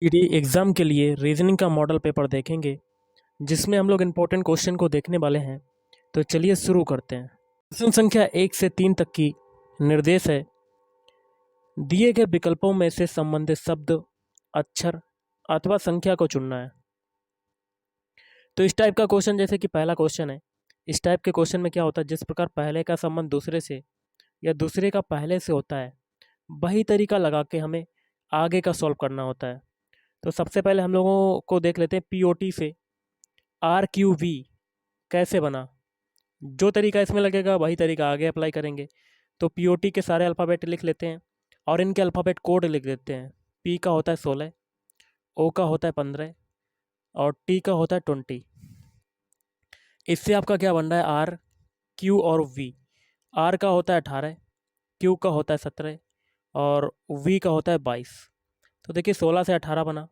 ED exam के लिए reasoning का मॉडल पेपर देखेंगे जिसमें हम लोग इम्पोर्टेंट क्वेश्चन को देखने वाले हैं। तो चलिए शुरू करते हैं। प्रश्न संख्या 1 से 3 तक की निर्देश है। दिए गए विकल्पों में से संबंधित शब्द, अक्षर अथवा संख्या को चुनना है। तो इस टाइप का क्वेश्चन, जैसे कि पहला क्वेश्चन है, इस टाइप के क्वेश्चन में क्या होता है, जिस प्रकार पहले का संबंध दूसरे से या दूसरे का पहले से होता है, वही तरीका लगा के हमें आगे का सॉल्व करना होता है। तो सबसे पहले हम लोगों को देख लेते हैं पीओटी से आर क्यू वी कैसे बना। जो तरीका इसमें लगेगा वही तरीका आगे अप्लाई करेंगे। तो पीओटी के सारे अल्फ़ाबेट लिख लेते हैं और इनके अल्फ़ाबेट कोड लिख देते हैं। पी का होता है 16, ओ का होता है 15 और टी का होता है 20। इससे आपका क्या बन रहा है, आर क्यू और वी। आर का होता है 18, क्यू का होता है 17 और वी का होता है 22। तो देखिए 16 से 18 बना,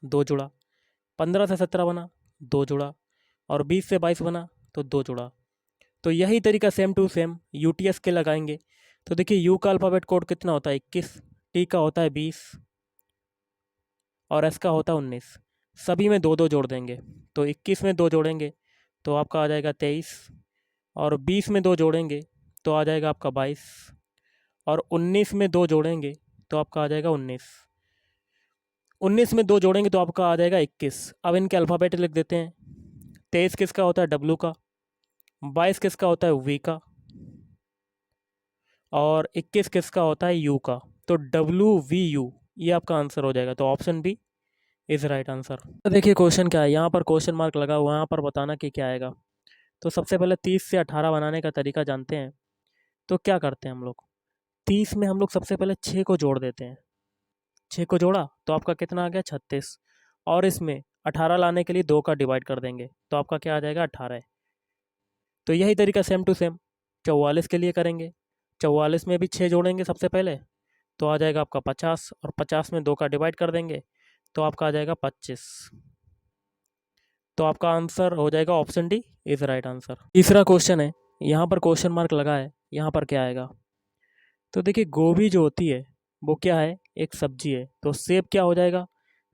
2 जुड़ा। 15 से 17 बना, 2 जुड़ा। और 20 से 22 बना तो 2 जुड़ा। तो यही तरीका सेम टू सेम यूटीएस के लगाएंगे। तो देखिए यू का अल्फ़ाबेट कोड कितना होता है, 21। टी का होता है 20 और एस का होता है 19। सभी में 2 2 जोड़ देंगे। तो 21 में 2 जोड़ेंगे तो आपका आ जाएगा 23 और 20 में 2 जोड़ेंगे तो आ जाएगा आपका 22 और 19 में 2 जोड़ेंगे तो आपका आ जाएगा 19। 19 में 2 जोड़ेंगे तो आपका आ जाएगा 21। अब इनके अल्फ़ाबेट लिख देते हैं। 23 किसका होता है, डब्लू का। 22 किसका होता है, वी का। और 21 किसका होता है, यू का। तो डब्लू वी यू ये आपका आंसर हो जाएगा। तो option B is right answer. तो देखिए क्वेश्चन क्या है, यहाँ पर क्वेश्चन मार्क लगा हुआ है, यहाँ पर बताना कि क्या आएगा। तो सबसे पहले 30 से 18 बनाने का तरीका जानते हैं। तो क्या करते हैं हम लोग, 30 में हम लोग सबसे पहले 6 को जोड़ देते हैं। 6 को जोड़ा तो आपका कितना आ गया, 36। और इसमें 18 लाने के लिए 2 का डिवाइड कर देंगे तो आपका क्या आ जाएगा, 18। तो यही तरीका सेम टू सेम 44 के लिए करेंगे। 44 में भी 6 जोड़ेंगे सबसे पहले तो आ जाएगा आपका 50 और 50 में 2 का डिवाइड कर देंगे तो आपका आ जाएगा 25। तो आपका आंसर हो जाएगा option D is right answer. तीसरा क्वेश्चन है, यहाँ पर क्वेश्चन मार्क लगा है, यहाँ पर क्या आएगा। तो देखिए गोभी जो होती है वो क्या है, एक सब्जी है। तो सेब क्या हो जाएगा,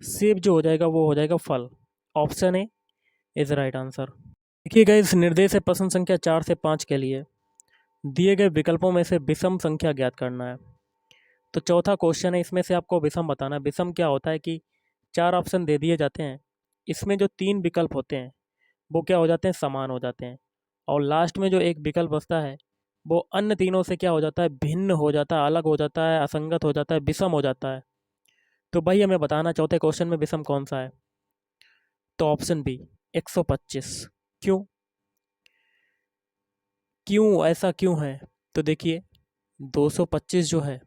सेब जो हो जाएगा वो हो जाएगा फल। Option A is right answer. देखिए गए इस निर्देश है प्रश्न संख्या 4 से 5 के लिए दिए गए विकल्पों में से विषम संख्या ज्ञात करना है। तो चौथा क्वेश्चन है, इसमें से आपको विषम बताना है। विषम क्या होता है कि 4 ऑप्शन दे दिए जाते हैं, इसमें जो 3 विकल्प होते हैं वो क्या हो जाते हैं, समान हो जाते हैं। और लास्ट में जो एक विकल्प बचता है वो अन्य तीनों से क्या हो जाता है, भिन्न हो जाता है, अलग हो जाता है, असंगत हो जाता है, विषम हो जाता है। तो भाई हमें बताना चौथे क्वेश्चन में विषम कौन सा है। तो ऑप्शन बी 125। क्यों, क्यों ऐसा क्यों है। तो देखिए 225 जो है,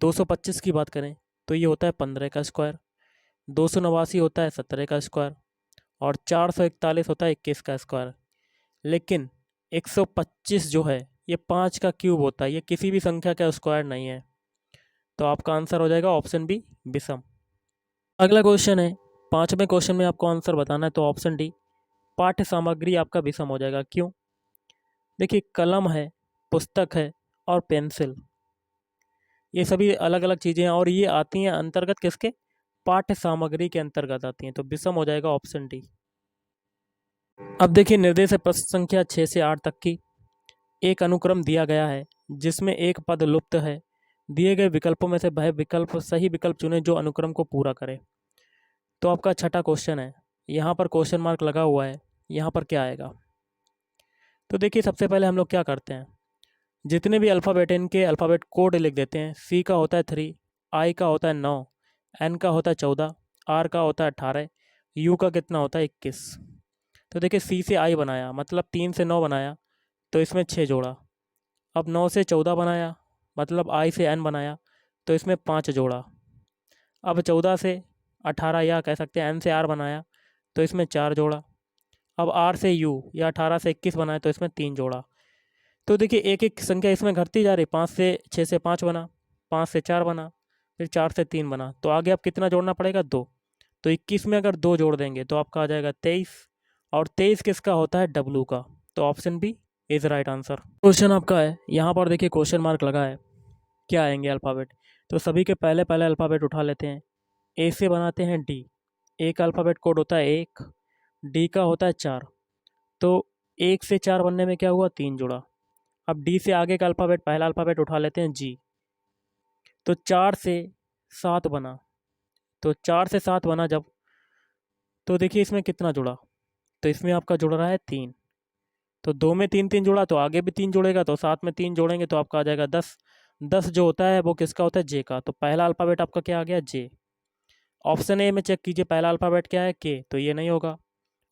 225 की बात करें तो ये होता है 15 का स्क्वायर। 289 होता है 17 का स्क्वायर और 441 होता है 21 का स्क्वायर। लेकिन 125 जो है ये 5 का क्यूब होता है, ये किसी भी संख्या का स्क्वायर नहीं है। तो आपका आंसर हो जाएगा ऑप्शन बी विषम। अगला क्वेश्चन है, 5वें क्वेश्चन में आपको आंसर बताना है। तो ऑप्शन डी पाठ्य सामग्री आपका विषम हो जाएगा। क्यों, देखिए कलम है, पुस्तक है और पेंसिल, ये सभी अलग अलग चीज़ें हैं और ये आती हैं अंतर्गत किसके, पाठ्य सामग्री के अंतर्गत आती हैं। तो विषम हो जाएगा ऑप्शन डी। अब देखिए निर्देश है प्रश्न संख्या 6 से 8 तक की। एक अनुक्रम दिया गया है जिसमें एक पद लुप्त है। दिए गए विकल्पों में से वह विकल्प सही विकल्प चुने जो अनुक्रम को पूरा करे। तो आपका छठा क्वेश्चन है, यहाँ पर क्वेश्चन मार्क लगा हुआ है, यहाँ पर क्या आएगा। तो देखिए सबसे पहले हम लोग क्या करते हैं, जितने भी अल्फ़ाबेट हैं इनके अल्फ़ाबेट कोड लिख देते हैं। सी का होता है 3, आई का होता है 9, एन का होता है 14, आर का होता है 18, यू का कितना होता है 21। तो देखिए सी से आई बनाया मतलब 3 से 9 बनाया तो इसमें 6 जोड़ा। अब 9 से 14 बनाया मतलब आई से एन बनाया तो इसमें 5 जोड़ा। अब 14 से 18 या कह सकते हैं एन से आर बनाया तो इसमें 4 जोड़ा। अब आर से यू या 18 से 21 बनाया तो इसमें 3 जोड़ा। तो देखिए एक एक संख्या इसमें घटती जा रही। 5 से 6 से 5 बना, 5 से 4 बना, फिर 4 से 3 बना। तो आगे आप कितना जोड़ना पड़ेगा, 2। तो 21 में अगर 2 जोड़ देंगे तो आपका आ जाएगा 23 और 23 किसका होता है, डब्लू का। तो option B is right answer. Question आपका है, यहाँ पर देखिए क्वेश्चन मार्क लगा है, क्या आएंगे अल्फ़ाबेट। तो सभी के पहले पहले अल्फ़ाबेट उठा लेते हैं। ए से बनाते हैं डी। ए का अल्फ़ाबेट कोड होता है 1, डी का होता है 4। तो 1 से 4 बनने में क्या हुआ, 3 जुड़ा। अब डी से आगे का अल्फ़ाबेट, पहला अल्फ़ाबेट उठा लेते हैं जी। तो 4 से 7 बना। तो 4 से 7 बना जब, तो देखिए इसमें कितना जुड़ा, तो इसमें आपका जुड़ रहा है 3। तो 2 में 3 3 जुड़ा, तो आगे भी 3 जुड़ेगा, तो 7 में 3 जोड़ेंगे तो आपका आ जाएगा 10। 10 जो होता है वो किसका होता है, जे का। तो पहला अल्फ़ाबेट आपका क्या आ गया, जे। ऑप्शन ए में चेक कीजिए पहला अल्फ़ाबेट क्या है, के, तो ये नहीं होगा।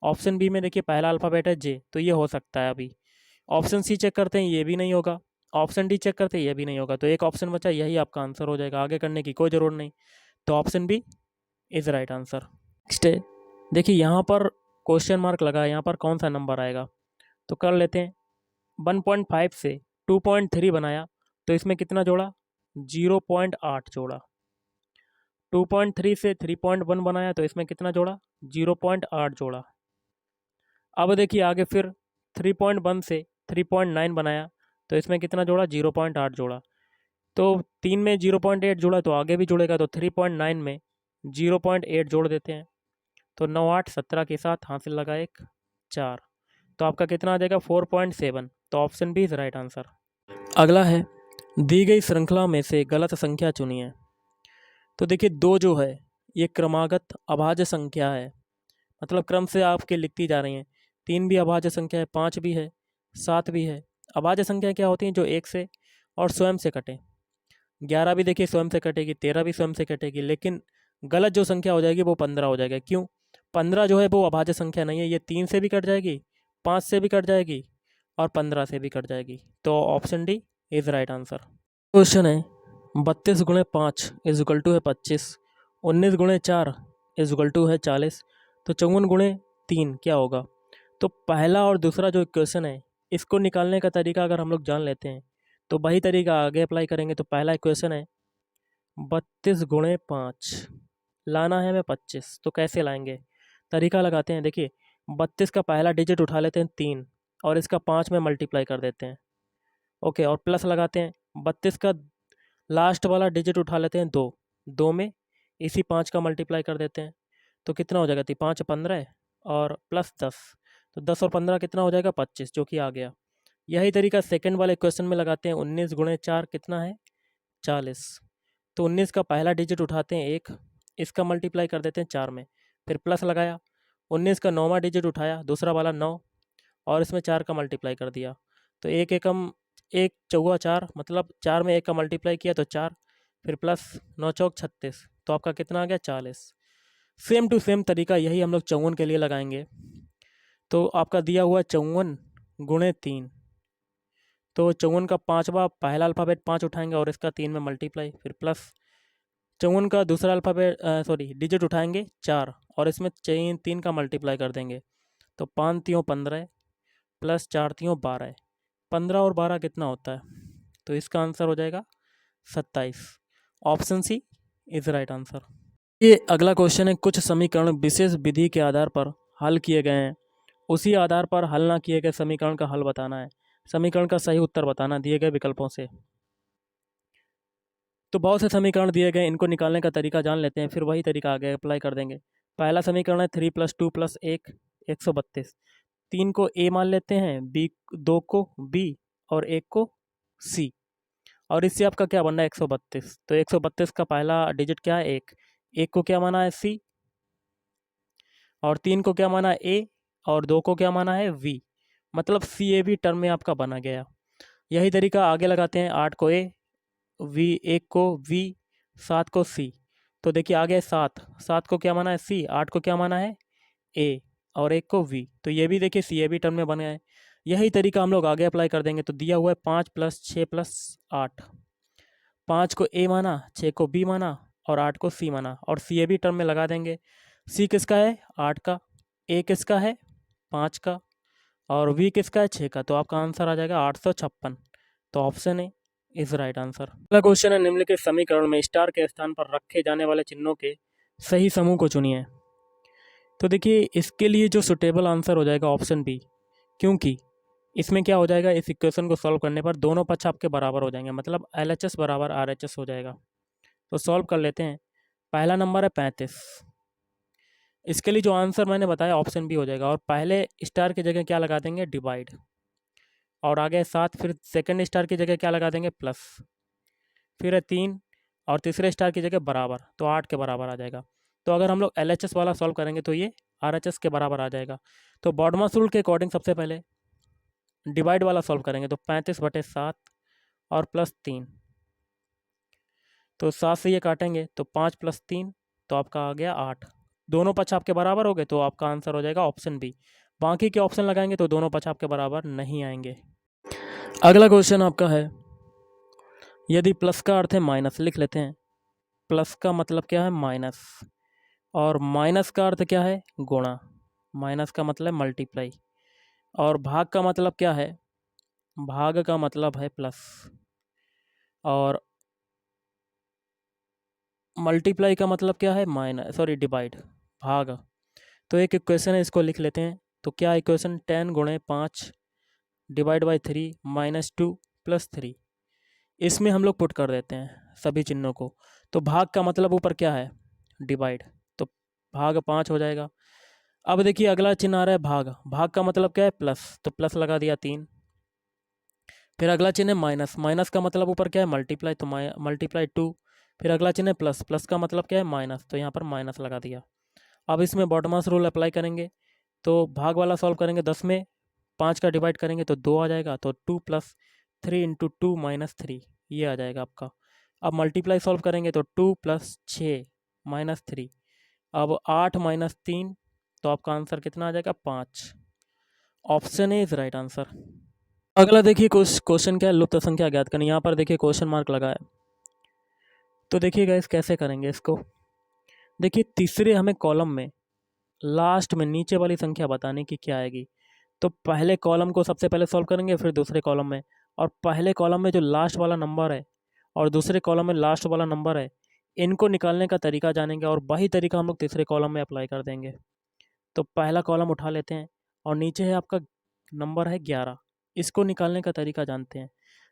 ऑप्शन बी में देखिए पहला अल्फ़ाबेट है जे, तो ये हो सकता है अभी। ऑप्शन सी चेक करते हैं, ये भी नहीं होगा। ऑप्शन डी चेक करते हैं, ये भी नहीं होगा। तो एक ऑप्शन बचा, यही आपका आंसर हो जाएगा, आगे करने की कोई ज़रूरत नहीं। तो option B is right answer. Next है, देखिए यहाँ पर क्वेश्चन मार्क लगा है, यहाँ पर कौन सा नंबर आएगा। तो कर लेते हैं। 1.5 से 2.3 बनाया, तो इसमें कितना जोड़ा, 0.8 जोड़ा। 2.3 से 3.1 बनाया, तो इसमें कितना जोड़ा, 0.8 जोड़ा। अब देखिए आगे फिर 3.1 से 3.9 बनाया, तो इसमें कितना जोड़ा, 0.8 जोड़ा। तो 3 में 0.8 जोड़ा, तो आगे भी जुड़ेगा, तो 3.9 में 0.8 जोड़ देते हैं। तो 9 8 17 के साथ हासिल लगा एक 4। तो आपका कितना आ जाएगा, 4.7। तो option B is right answer. अगला है, दी गई श्रृंखला में से गलत संख्या चुनिए। तो देखिए 2 जो है ये क्रमागत अभाज्य संख्या है, मतलब क्रम से आपके लिखती जा रही हैं। 3 भी अभाज्य संख्या है, 5 भी है, 7 भी है। अभाज्य संख्या क्या होती हैं, जो 1 से और स्वयं से कटे। 11 भी देखिए स्वयं से कटेगी, 13 भी स्वयं से कटेगी, लेकिन गलत जो संख्या हो जाएगी वो 15 हो जाएगा। क्यों, 15 जो है वो अभाज्य संख्या नहीं है, ये 3 से भी कट जाएगी, 5 से भी कट जाएगी और 15 से भी कट जाएगी। तो option D is right answer. Question है, 32 गुणे 5 इज इक्वल टू है 25, 19 गुणे 4 इज इक्वल टू है 40, तो 54 गुणे 3 क्या होगा। तो पहला और दूसरा जो इक्वेशन है, इसको निकालने का तरीका अगर हम लोग जान लेते हैं तो वही तरीका आगे अप्लाई करेंगे। तो पहला इक्वेशन है 32 गुणे 5, लाना है हमें 25, तो कैसे लाएंगे, तरीका लगाते हैं। देखिए 32 का पहला डिजिट उठा लेते हैं 3 और इसका 5 में मल्टीप्लाई कर देते हैं। ओके, और प्लस लगाते हैं। 32 का लास्ट वाला डिजिट उठा लेते हैं 2, 2 में इसी 5 का मल्टीप्लाई कर देते हैं। तो कितना हो जाएगा, 5 15 और प्लस 10, तो 10 और 15 कितना हो जाएगा, 25, जो कि आ गया। यही तरीका सेकंड वाले क्वेश्चन में लगाते हैं। 19 गुणे 4 कितना है, 40। तो 19 का पहला डिजिट उठाते हैं 1, इसका मल्टीप्लाई कर देते हैं 4 में, फिर प्लस लगाया। 19 का 9वां डिजिट उठाया, दूसरा वाला 9, और इसमें 4 का मल्टीप्लाई कर दिया। तो एक एकम, एक चौवा 4, मतलब 4 में 1 का मल्टीप्लाई किया तो 4, फिर प्लस 9 चौक 36, तो आपका कितना आ गया, 40। सेम टू सेम तरीका यही हम लोग 54 के लिए लगाएंगे। तो आपका दिया हुआ 54 गुणे 3, तो 54 का 5वां पहला अल्फ़ाबेट 5 उठाएंगे और इसका 3 में मल्टीप्लाई, फिर प्लस 54 का दूसरा अल्फ़ाबेट डिजिट उठाएंगे 4 और इसमें 3 का मल्टीप्लाई कर देंगे। तो 5 3 15 प्लस 4 3 12, 15 और 12 कितना होता है, तो इसका आंसर हो जाएगा 27। Option C is right answer. ये अगला क्वेश्चन है, कुछ समीकरण विशेष विधि के आधार पर हल किए गए हैं, उसी आधार पर हल ना किए गए समीकरण का हल बताना है। समीकरण का सही उत्तर बताना दिए गए विकल्पों से। तो बहुत से समीकरण दिए गए, इनको निकालने का तरीका जान लेते हैं, फिर वही तरीका आगे अप्लाई कर देंगे। पहला समीकरण है 3 + 2 + 1 132। 3 को ए मान लेते हैं, बी 2 को बी और 1 को सी, और इससे आपका क्या बनना है, 132। तो 132 का पहला डिजिट क्या है, 1, 1 को क्या माना है, सी, और 3 को क्या माना है, ए, और 2 को क्या माना है, वी, मतलब सी ए वी टर्म में आपका बना गया। यही तरीका आगे लगाते हैं। 8 को ए, वी 1 को वी, 7 को सी। तो देखिए आ गया 7, 7 को क्या माना है, सी, 8 को क्या माना है, ए, और 1 को वी, तो ये भी देखिए सी ए बी टर्म में बना है। यही तरीका हम लोग आगे अप्लाई कर देंगे। तो दिया हुआ है 5 + 6 + 8, 5 को ए माना, 6 को बी माना और 8 को सी माना, और सी ए बी टर्म में लगा देंगे। सी किसका है, 8 का, ए किसका है, 5 का, और वी किसका है, 6 का। तो आपका आंसर आ जाएगा 856। तो option A is right answer. अगला क्वेश्चन है, निम्नलिखित समीकरण में स्टार के स्थान पर रखे जाने वाले चिन्हों के सही समूह को चुनिए। तो देखिए इसके लिए जो सुटेबल आंसर हो जाएगा ऑप्शन बी, क्योंकि इसमें क्या हो जाएगा, इस इक्वेशन को सॉल्व करने पर दोनों पक्ष आपके बराबर हो जाएंगे, मतलब LHS बराबर RHS हो जाएगा। तो सॉल्व कर लेते हैं। पहला नंबर है 35। इसके लिए जो आंसर मैंने बताया ऑप्शन बी हो जाएगा। और पहले स्टार की जगह क्या लगा देंगे, डिवाइड। और आगे 7, फिर सेकंड स्टार की जगह क्या लगा देंगे, प्लस। फिर है 3 और तीसरे स्टार की जगह बराबर, तो 8 के बराबर आ जाएगा। तो अगर हम लोग LHS वाला सॉल्व करेंगे तो ये RHS के बराबर आ जाएगा। तो बॉडमास रूल के अकॉर्डिंग सबसे पहले डिवाइड वाला सॉल्व करेंगे तो 35/7 और प्लस 3। तो 7 से ये काटेंगे तो 5 + 3 तो आपका आ गया 8। दोनों पक्ष आपके बराबर हो गए तो आपका आंसर हो जाएगा ऑप्शन बी। बाकी के ऑप्शन लगाएंगे तो दोनों पक्ष आपके बराबर नहीं आएंगे। अगला क्वेश्चन आपका है, यदि प्लस का अर्थ है माइनस, लिख लेते हैं। प्लस का मतलब क्या है, माइनस। और माइनस का अर्थ क्या है, गुणा। माइनस का मतलब मल्टीप्लाई। और भाग का मतलब क्या है, भाग का मतलब है प्लस। और मल्टीप्लाई का मतलब क्या है, माइनस, सॉरी डिवाइड, भाग। तो एक इक्वेशन है, इसको लिख लेते हैं। तो क्या इक्वेशन, 10 × 5 डिवाइड बाई 3 -2 + 3। इसमें हम लोग पुट कर देते हैं सभी चिन्हों को। तो भाग का मतलब ऊपर क्या है, डिवाइड। तो भाग 5 हो जाएगा। अब देखिए अगला चिन्ह आ रहा है भाग। भाग का मतलब क्या है, प्लस। तो प्लस लगा दिया 3। फिर अगला चिन्ह है माइनस। माइनस का मतलब ऊपर क्या है, मल्टीप्लाई। तो मल्टीप्लाई 2। फिर अगला चिन्ह है प्लस। प्लस का मतलब क्या है, माइनस। तो यहाँ पर माइनस लगा दिया। अब इसमें बॉडमास रूल अप्लाई करेंगे। तो भाग वाला सॉल्व करेंगे, 10 में 5 का डिवाइड करेंगे तो 2 आ जाएगा। तो 2 + 3 × 2 - 3 ये आ जाएगा आपका। अब मल्टीप्लाई सॉल्व करेंगे तो 2 + 6 - 3। अब 8 - 3 तो आपका आंसर कितना आ जाएगा, 5। Option A is right answer. अगला देखिए क्वेश्चन क्या है, लुप्त संख्या ज्ञात करनी। यहाँ पर देखिए क्वेश्चन मार्क लगा है। तो देखिएगा इस कैसे करेंगे इसको। देखिए तीसरे हमें कॉलम में लास्ट में नीचे वाली संख्या बताने की क्या आएगी। तो पहले कॉलम को सबसे पहले सॉल्व करेंगे, फिर दूसरे कॉलम में। और पहले कॉलम में जो लास्ट वाला नंबर है और दूसरे कॉलम में लास्ट वाला नंबर है, इनको निकालने का तरीका जानेंगे और वही तरीका हम लोग तीसरे कॉलम में अप्लाई कर देंगे। तो पहला कॉलम उठा लेते हैं और नीचे है आपका नंबर है 11। इसको निकालने का तरीका जानते हैं।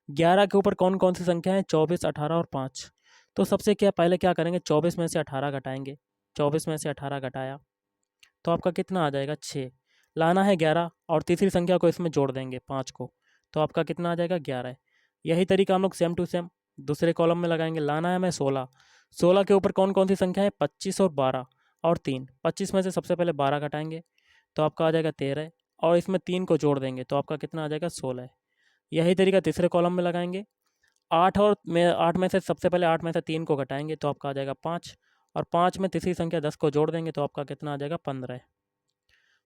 11 के ऊपर कौन कौन सी संख्या है, 24, 18 और 5। तो सबसे पहले क्या करेंगे, 24 में से 18 घटाएंगे। 24 में से 18 घटाया तो आपका कितना आ जाएगा, 6। लाना है 11 और तीसरी संख्या को इसमें जोड़ देंगे, 5 को। तो आपका कितना आ जाएगा, 11। यही तरीका हम लोग सेम टू सेम दूसरे कॉलम में लगाएंगे। लाना है हमें 16। 16 के ऊपर कौन कौन सी संख्या है, 25 और 12 और 3। 25 में से सबसे पहले 12 घटाएंगे तो आपका आ जाएगा 13। और इसमें 3 को जोड़ देंगे तो आपका कितना आ जाएगा, 16। यही तरीका तीसरे कॉलम में लगाएंगे। 8 में से सबसे पहले 8 में से 3 को घटाएंगे तो आपका आ जाएगा 5। और 5 में तीसरी संख्या 10 को जोड़ देंगे तो आपका कितना आ जाएगा, 15।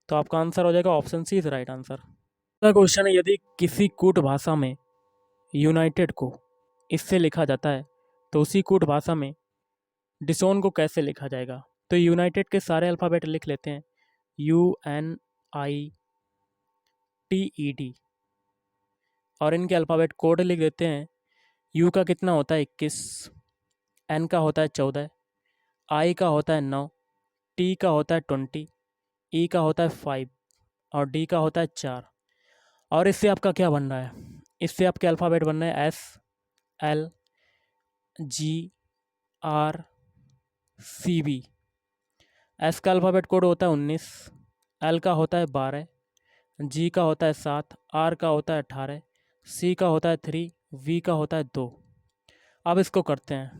तो आपका आंसर हो जाएगा option C is right answer. अगला क्वेश्चन है, यदि किसी कूट भाषा में यूनाइटेड को इससे लिखा जाता है तो उसी कूट भाषा में डिसोन को कैसे लिखा जाएगा। तो यूनाइटेड के सारे अल्फ़ाबेट लिख लेते हैं, UNITED। और इनके अल्फ़ाबेट कोड लिख देते हैं। यू का कितना होता है, 21। एन का होता है 14। आई का होता है 9। टी का होता है 20। ई का होता है 5 और डी का होता है 4। और इससे आपका क्या बन रहा है, इससे आपके अल्फ़ाबेट बन रहे हैं SLGRCB। एस का अल्फ़ाबेट कोड होता है 19। एल का होता है 12। जी का होता है 7। आर का होता है 18। सी का होता है 3। वी का होता है 2। अब इसको करते हैं।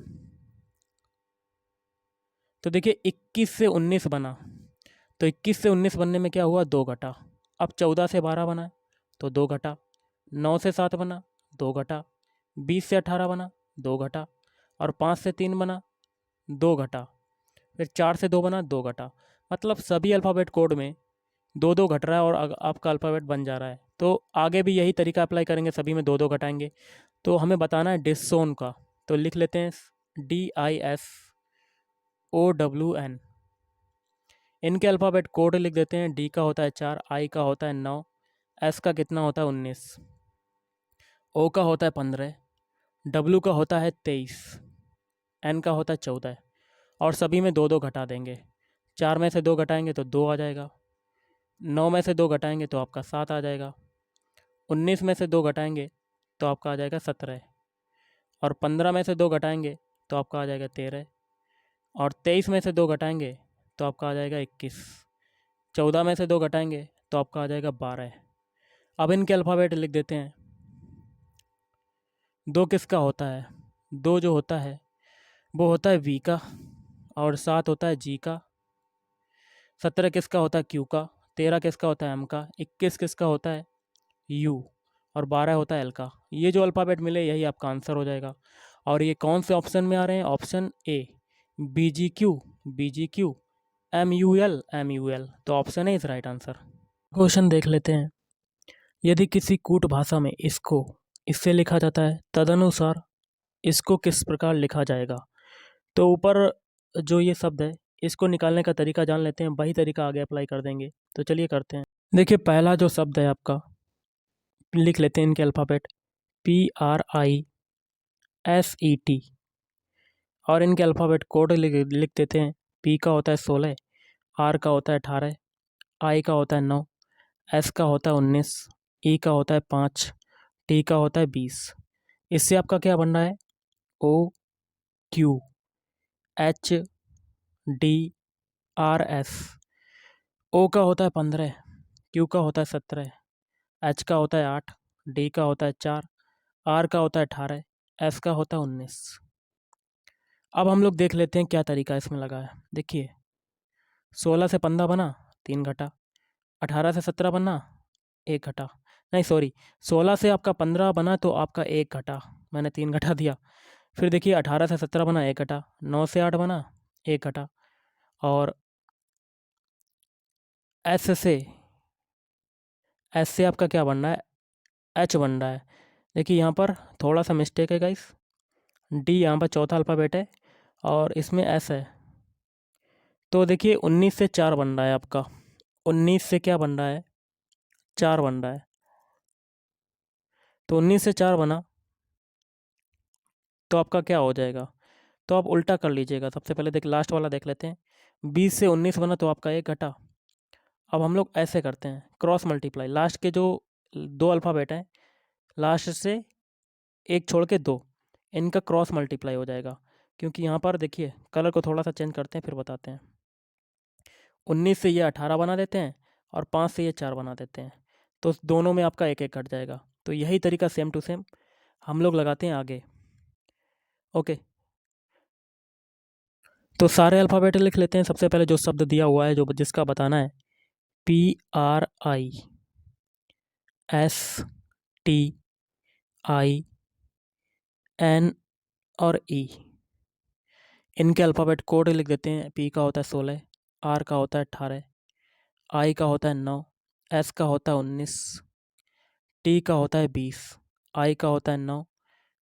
तो देखिए 21 से 19 बना। तो 21 से 19 बनने में क्या हुआ, 2 घटा। अब 14 से 12 बना तो 2 घटा। 9 से 7 बना, 2 घटा। 20 से 18 बना, 2 घटा। और 5 से 3 बना, 2 घटा। फिर 4 से 2 बना, 2 घटा। मतलब सभी अल्फ़ाबेट कोड में 2 घट रहा है और आपका अल्फ़ाबेट बन जा रहा है। तो आगे भी यही तरीका अप्लाई करेंगे, सभी में 2 घटाएंगे। तो हमें बताना है डिसोन का। तो लिख लेते हैं DISOWN। इनके अल्फ़ाबेट कोड लिख देते हैं। डी का होता है 4। आई का होता है 9। एस का कितना होता है, 19। ओ का होता है 15। डब्ल्यू का होता है 23। एन का होता है 14। और सभी में 2 घटा देंगे। 4 में से 2 घटाएंगे तो 2 आ जाएगा। 9 में से 2 घटाएंगे तो आपका 7 आ जाएगा। 19 में से 2 घटाएंगे तो आपका आ जाएगा 17। और 15 में से 2 घटाएंगे तो आपका आ जाएगा 13। और 23 में से 2 घटाएंगे तो आपका आ जाएगा 21। 14 में से 2 घटाएंगे तो आपका आ जाएगा 12। अब इनके अल्फ़ाबेट लिख देते हैं। 2 किसका होता है? 2 जो होता है वो होता है वी का, और 7 होता है जी का। 17 किसका होता है क्यू का। 13 किसका होता है एम का। 21 किसका होता है यू, और 12 होता है एल का। ये जो अल्फ़ाबेट मिले यही आपका आंसर हो जाएगा। और ये कौन से ऑप्शन में आ रहे हैं? Option A B G Q M U L. तो option A is right answer. Question देख लेते हैं। यदि किसी कूट भाषा में इसको इससे लिखा जाता है, तदनुसार इसको किस प्रकार लिखा जाएगा? तो ऊपर जो ये शब्द है इसको निकालने का तरीका जान लेते हैं, वही तरीका आगे अप्लाई कर देंगे। तो चलिए करते हैं। देखिए पहला जो शब्द है आपका, लिख लेते हैं इनके अल्फ़ाबेट PRISET, और इनके अल्फ़ाबेट कोड लिख देते हैं। P का होता है 16, R का होता है 18, I का होता है 9, S का होता है 19, E का होता है 5, T का होता है 20। इससे आपका क्या बन रहा है? OQHDRS। O का होता है 15, Q का होता है 17, H का होता है 8, D का होता है 4, R का होता है 18, S का होता है 19। अब हम लोग देख लेते हैं क्या तरीका इसमें लगा है। देखिए 16 से 15 बना, 3 घटा। 18 से 17 बना, 1 घटा। नहीं सॉरी, 16 से आपका 15 बना तो आपका 1 घटा, मैंने 3 घटा दिया। फिर देखिए 18 से 17 बना, 1 घटा। 9 से 8 बना, 1 घटा। और एस से आपका क्या बन रहा है? एच बन रहा है। देखिए यहाँ पर थोड़ा सा मिस्टेक है गाइस। डी यहाँ पर चौथा अल्फ़ाबेट है और इसमें एस है। तो देखिए 19 से 4 बन रहा है आपका। 19 से क्या बन रहा है? 4 बन रहा है। तो 19 से 4 बना तो आपका क्या हो जाएगा? तो आप उल्टा कर लीजिएगा। सबसे पहले लास्ट वाला देख लेते हैं। 20 से 19 बना तो आपका 1 घटा। अब हम लोग ऐसे करते हैं क्रॉस मल्टीप्लाई। लास्ट के जो 2 अल्फ़ाबेट हैं, लास्ट से 1 छोड़ के 2, इनका क्रॉस मल्टीप्लाई हो जाएगा। क्योंकि यहाँ पर देखिए कलर को थोड़ा सा चेंज करते हैं फिर बताते हैं। 19 से ये 18 बना देते हैं और 5 से ये 4 बना देते हैं, तो दोनों में आपका 1 1 कट जाएगा। तो यही तरीका सेम टू सेम हम लोग लगाते हैं आगे। ओके, तो सारे अल्फ़ाबेट लिख लेते हैं। सबसे पहले जो शब्द दिया हुआ है, जो जिसका बताना है, PRISTIN और E। इनके अल्फ़ाबेट कोड लिख देते हैं। P का होता है 16, R का होता है 18, I का होता है 9, S का होता है 19, T का होता है 20, I का होता है 9,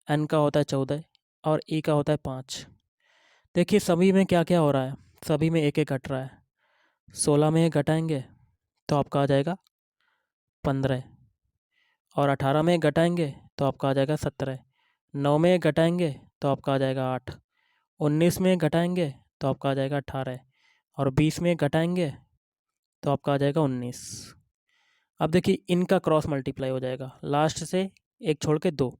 N का होता है 14 और E का होता है 5। देखिए सभी में क्या क्या हो रहा है, सभी में 1 1 घट रहा है। 16 में 1 घटाएंगे तो आपका आ जाएगा 15, और 18 में 1 घटाएंगे तो आपका आ जाएगा 17। 9 में 1 घटाएंगे तो आपका आ जाएगा 8। 19 में 1 घटाएंगे तो आपका आ जाएगा 18, और 20 में 1 घटाएंगे तो आपका आ जाएगा 19। अब देखिए इनका क्रॉस मल्टीप्लाई हो जाएगा। लास्ट से 1 छोड़ के 2।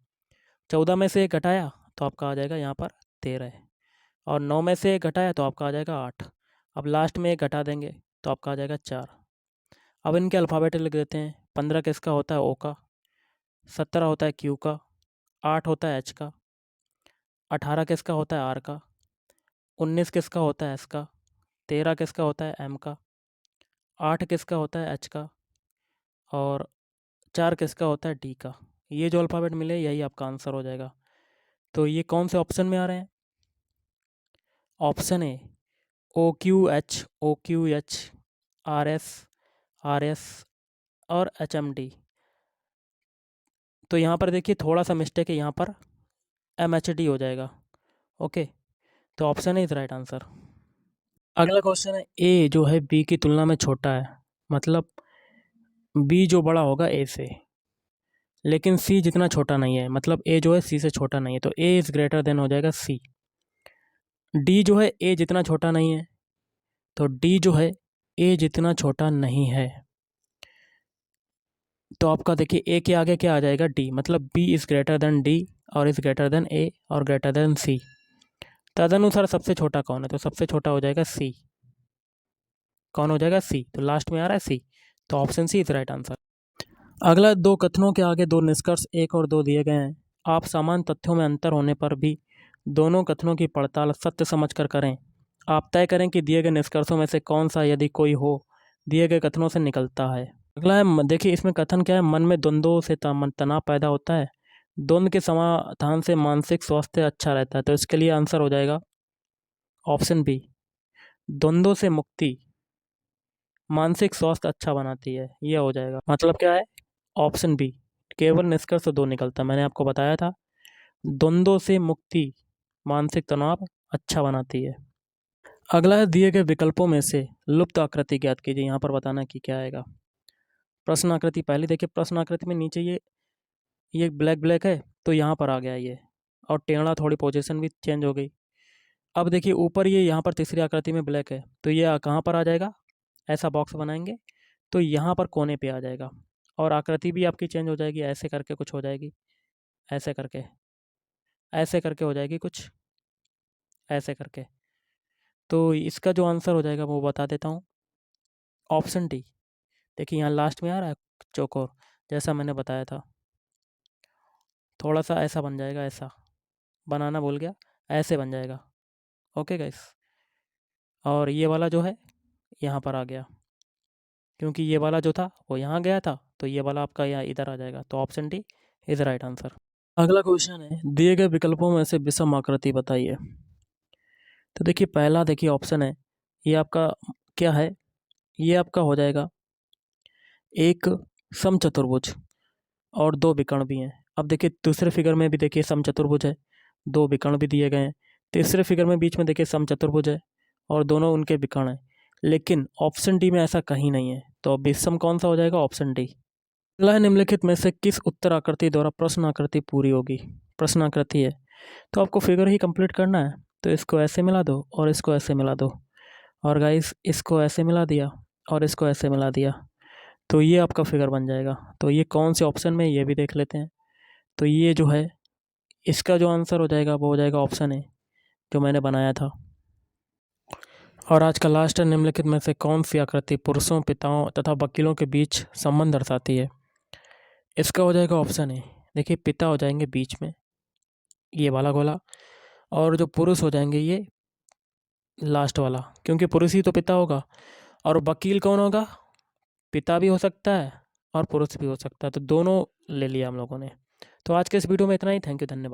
14 में से 1 घटाया तो आपका आ जाएगा यहाँ पर 13, और 9 में से 1 घटाया तो आपका आ जाएगा 8। अब लास्ट में 1 घटा देंगे तो आपका आ जाएगा 4। अब इनके अल्फ़ाबेट लिख देते हैं। 15 किसका होता है? ओ का। 17 होता है क्यू का। 8 होता है एच का। 18 किसका होता है? आर का। 19 किसका होता है? एस का। 13 किसका होता है? एम का। 8 किसका होता है? एच का। और 4 किसका होता है? डी का। ये जो अल्फ़ाबेट मिले यही आपका आंसर हो जाएगा। तो ये कौन से ऑप्शन में आ रहे हैं? Option A O Q H R S और एच एम डी। तो यहाँ पर देखिए थोड़ा सा मिस्टेक है, यहाँ पर एम एच डी हो जाएगा। ओके, तो option A is right answer. अगला क्वेश्चन है, ए जो है बी की तुलना में छोटा है, मतलब बी जो बड़ा होगा ए से, लेकिन सी जितना छोटा नहीं है, मतलब ए जो है सी से छोटा नहीं है, तो ए इज़ ग्रेटर देन हो जाएगा सी। डी जो है ए जितना छोटा नहीं है, तो डी जो है ए जितना छोटा नहीं है। तो आपका देखिए ए के आगे क्या आ जाएगा? डी, मतलब B is greater than D और इज़ ग्रेटर देन ए और ग्रेटर देन सी। तदनुसार सबसे छोटा कौन है, तो सबसे छोटा हो जाएगा सी। कौन हो जाएगा, सी। तो लास्ट में आ रहा है सी, तो option C is right answer. अगला, दो कथनों के आगे दो निष्कर्ष 1 और 2 दिए गए हैं। आप समान तथ्यों में अंतर होने पर भी दोनों कथनों की पड़ताल सत्य समझकर करें। आप तय करें कि दिए गए निष्कर्षों में से कौन सा, यदि कोई हो, दिए गए कथनों से निकलता है। अगला है, देखिए इसमें कथन क्या है, मन में द्वंद्वों से तनाव पैदा होता है, द्वंद्व के समाधान से मानसिक स्वास्थ्य अच्छा रहता है। तो इसके लिए आंसर हो जाएगा ऑप्शन बी, द्वंद्वों से मुक्ति मानसिक स्वास्थ्य अच्छा बनाती है, ये हो जाएगा। मतलब क्या है, ऑप्शन बी, केवल निष्कर्ष 2 निकलता। मैंने आपको बताया था, द्वंद्वों से मुक्ति मानसिक तनाव अच्छा बनाती है। अगला है, दिए गए विकल्पों में से लुप्त आकृति ज्ञात कीजिए। यहाँ पर बताना कि क्या आएगा। प्रश्न आकृति पहले देखिए, प्रश्न आकृति में नीचे ये ब्लैक ब्लैक है, तो यहाँ पर आ गया ये, और टेढ़ा थोड़ी पोजीशन भी चेंज हो गई। अब देखिए ऊपर ये यहाँ पर तीसरी आकृति में ब्लैक है, तो ये कहाँ पर आ जाएगा, ऐसा बॉक्स बनाएंगे तो यहाँ पर कोने पे आ जाएगा, और आकृति भी आपकी चेंज हो जाएगी, ऐसे करके कुछ हो जाएगी, ऐसे करके, ऐसे करके हो जाएगी कुछ, ऐसे करके। तो इसका जो आंसर हो जाएगा वो बता देता हूँ, ऑप्शन डी। देखिए यहाँ लास्ट में आ रहा है चौकोर, जैसा मैंने बताया था, थोड़ा सा ऐसा बन जाएगा, ऐसा बनाना भूल गया, ऐसे बन जाएगा। ओके गाइस, और ये वाला जो है यहाँ पर आ गया, क्योंकि ये वाला जो था वो यहाँ गया था, तो ये वाला आपका यहाँ इधर आ जाएगा। तो option D is right answer. अगला क्वेश्चन है, दिए गए विकल्पों में से विषम आकृति बताइए। तो देखिए पहला, देखिए ऑप्शन है, ये आपका क्या है, ये आपका हो जाएगा एक समचतुर्भुज और 2 विकर्ण भी हैं। अब देखिए दूसरे फिगर में भी देखिए समचतुर्भुज है, 2 विकर्ण भी दिए गए हैं। तीसरे फिगर में बीच में देखिए समचतुर्भुज है और दोनों उनके विकर्ण हैं, लेकिन ऑप्शन डी में ऐसा कहीं नहीं है। तो अब विषम कौन सा हो जाएगा, ऑप्शन डी। अगला है, निम्नलिखित में से किस उत्तर आकृति द्वारा प्रश्न आकृति पूरी होगी। प्रश्न आकृति है, तो आपको फिगर ही कंप्लीट करना है, तो इसको ऐसे मिला दो और इसको ऐसे मिला दो, और गाइस इसको ऐसे मिला दिया और इसको ऐसे मिला दिया, तो ये आपका फिगर बन जाएगा। तो ये कौन से ऑप्शन में, ये भी देख लेते हैं। तो ये जो है, इसका जो आंसर हो जाएगा वो हो जाएगा ऑप्शन ए, जो मैंने बनाया था। और आज का लास्ट है, निम्नलिखित में से कौन सी आकृति पुरुषों, पिताओं तथा वकीलों के बीच संबंध दर्शाती है। इसका हो जाएगा ऑप्शन ए। देखिए पिता हो जाएंगे बीच में, ये वाला गोला, और जो पुरुष हो जाएंगे ये लास्ट वाला, क्योंकि पुरुष ही तो पिता होगा। और वकील कौन होगा, पिता भी हो सकता है और पुरुष भी हो सकता है, तो दोनों ले लिया हम लोगों ने। तो आज के इस वीडियो में इतना ही। थैंक यू, धन्यवाद।